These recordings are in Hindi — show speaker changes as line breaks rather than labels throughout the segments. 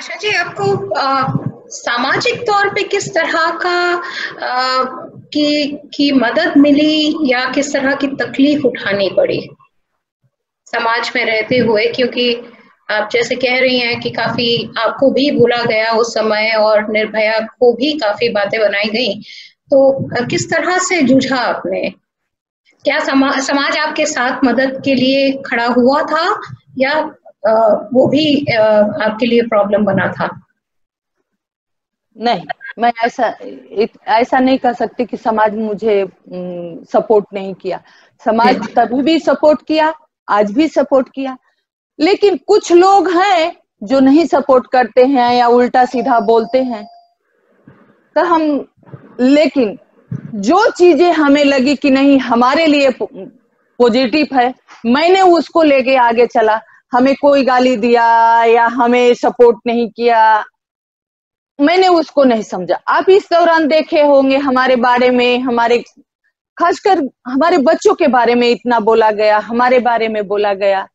आशा जी, आपको सामाजिक तौर पे किस तरह का की मदद मिली या किस तरह की तकलीफ उठानी पड़ी समाज में रहते हुए? क्योंकि आप जैसे कह रही हैं कि काफी आपको भी बोला गया उस समय और निर्भया को भी काफी बातें बनाई गई, तो किस तरह से जूझा आपने? क्या समाज आपके साथ मदद के लिए खड़ा हुआ था या अ, वो भी आपके लिए प्रॉब्लम बना था?
नहीं, मैं ऐसा नहीं कह सकती कि समाज मुझे सपोर्ट नहीं किया। समाज तभी भी सपोर्ट किया, आज भी सपोर्ट किया। लेकिन कुछ लोग हैं जो नहीं सपोर्ट करते हैं या उल्टा सीधा बोलते हैं। तो लेकिन जो चीजें हमें लगी कि नहीं हमारे लिए पॉजिटिव है, मैंने उसको लेके आगे चला। हमें कोई गाली दिया या हमें सपोर्ट नहीं किया, मैंने उसको नहीं समझा। आप इस दौरान देखे होंगे हमारे बारे में, खासकर हमारे बच्चों के बारे में इतना बोला गया, हमारे बारे में बोला गया।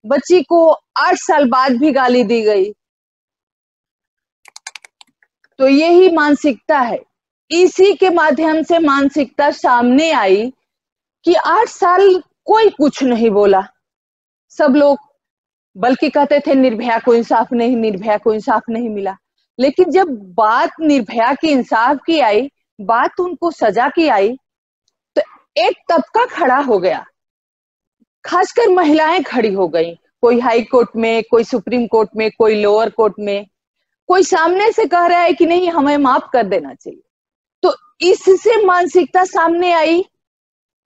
बच्ची को 8 साल बाद भी गाली दी गई। तो यही मानसिकता है। इसी के माध्यम से मानसिकता सामने आई कि 8 साल कोई कुछ नहीं बोला। सब लोग बल्कि कहते थे निर्भया को इंसाफ नहीं, निर्भया को इंसाफ नहीं मिला। लेकिन जब बात निर्भया की इंसाफ की आई, बात उनको सजा की आई, तो एक तबका खड़ा हो गया। खासकर महिलाएं खड़ी हो गई। कोई हाई कोर्ट में, कोई सुप्रीम कोर्ट में, कोई लोअर कोर्ट में, कोई सामने से कह रहा है कि नहीं हमें माफ कर देना चाहिए। तो इससे मानसिकता सामने आई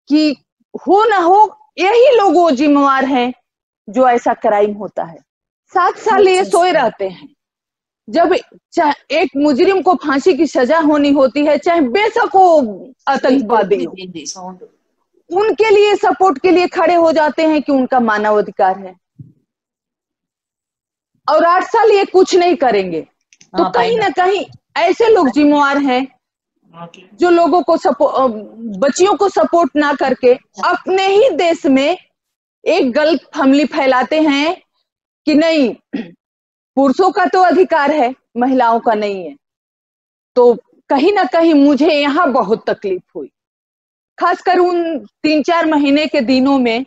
कि हो ना हो यही लोग वो जिम्मेवार हैं जो ऐसा क्राइम होता है। 7 साल ये सोए रहते हैं। जब एक मुजरिम को फांसी की सजा होनी होती है, चाहे बेशक वो आतंकवादी हो, उनके लिए सपोर्ट के लिए खड़े हो जाते हैं कि उनका मानवाधिकार है। और 8 साल ये कुछ नहीं करेंगे। तो कहीं ना कहीं ऐसे लोग जिम्मेवार हैं जो लोगों को बच्चियों को सपोर्ट ना करके अपने ही देश में एक गलत फैमिली फैलाते हैं कि नहीं पुरुषों का तो अधिकार है, महिलाओं का नहीं है। तो कहीं ना कहीं मुझे यहाँ बहुत तकलीफ हुई, खासकर उन 3-4 महीने के दिनों में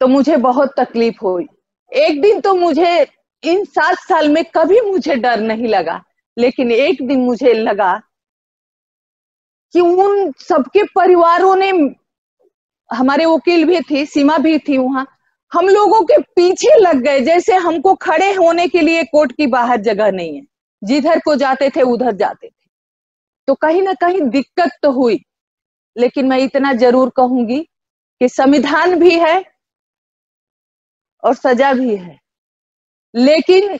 तो मुझे बहुत तकलीफ हुई। एक दिन तो मुझे इन 7 साल में कभी मुझे डर नहीं लगा, लेकिन एक दिन मुझे लगा कि उन सबके परिवारों ने, हमारे वकील भी थी, सीमा भी थी वहां, हम लोगों के पीछे लग गए जैसे हमको खड़े होने के लिए कोर्ट की बाहर जगह नहीं है। जिधर को जाते थे उधर जाते थे। तो कहीं ना कहीं दिक्कत तो हुई, लेकिन मैं इतना जरूर कहूंगी कि संविधान भी है और सजा भी है, लेकिन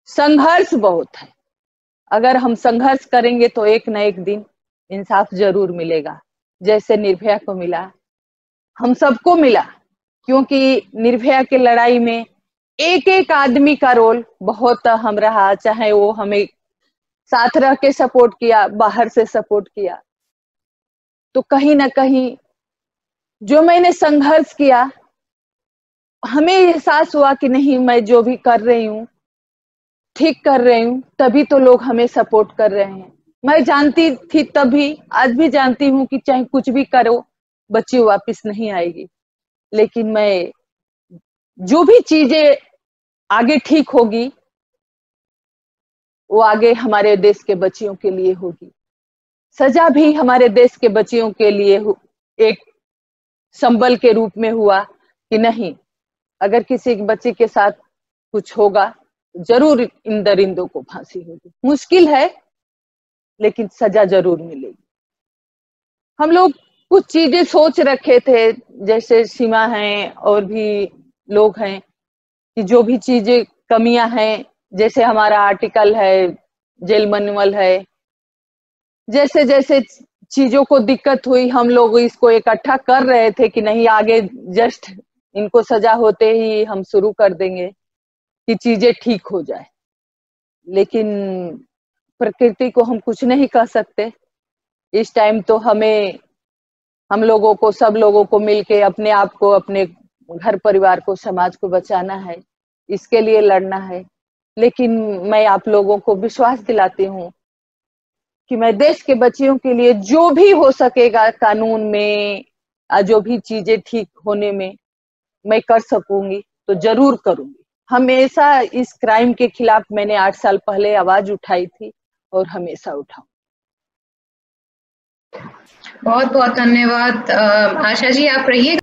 संघर्ष बहुत है। अगर हम संघर्ष करेंगे तो एक न एक दिन इंसाफ जरूर मिलेगा। जैसे निर्भया को मिला, हम सबको मिला, क्योंकि निर्भया की लड़ाई में एक एक आदमी का रोल बहुत अहम रहा। चाहे वो हमें साथ रह के सपोर्ट किया, बाहर से सपोर्ट किया। तो कहीं ना कहीं जो मैंने संघर्ष किया, हमें एहसास हुआ कि नहीं मैं जो भी कर रही हूँ ठीक कर रही हूँ, तभी तो लोग हमें सपोर्ट कर रहे हैं। मैं जानती थी तभी, आज भी जानती हूँ कि चाहे कुछ भी करो बच्ची वापस नहीं आएगी। लेकिन मैं जो भी चीजें आगे ठीक होगी वो आगे हमारे देश के बच्चियों के लिए होगी। सजा भी हमारे देश के बच्चियों के लिए एक संबल के रूप में हुआ कि नहीं अगर किसी बच्चे के साथ कुछ होगा जरूर इन दरिंदों को फांसी होगी। मुश्किल है लेकिन सजा जरूर मिलेगी। हम लोग कुछ चीजें सोच रखे थे, जैसे सीमा है और भी लोग हैं, कि जो भी चीजें कमियां हैं, जैसे हमारा आर्टिकल है, जेल मैनुअल है, जैसे जैसे चीजों को दिक्कत हुई हम लोग इसको इकट्ठा कर रहे थे कि नहीं आगे जस्ट इनको सजा होते ही हम शुरू कर देंगे कि चीजें ठीक हो जाए। लेकिन प्रकृति को हम कुछ नहीं कह सकते। इस टाइम तो हम लोगों को, सब लोगों को मिलके अपने आप को, अपने घर परिवार को, समाज को बचाना है। इसके लिए लड़ना है। लेकिन मैं आप लोगों को विश्वास दिलाती हूँ कि मैं देश के बच्चियों के लिए जो भी हो सकेगा कानून में, जो भी चीजें ठीक होने में मैं कर सकूंगी तो जरूर करूंगी। हमेशा इस क्राइम के खिलाफ मैंने 8 साल पहले आवाज उठाई थी और हमेशा उठाऊं।
बहुत बहुत धन्यवाद। आशा जी, आप रहिए।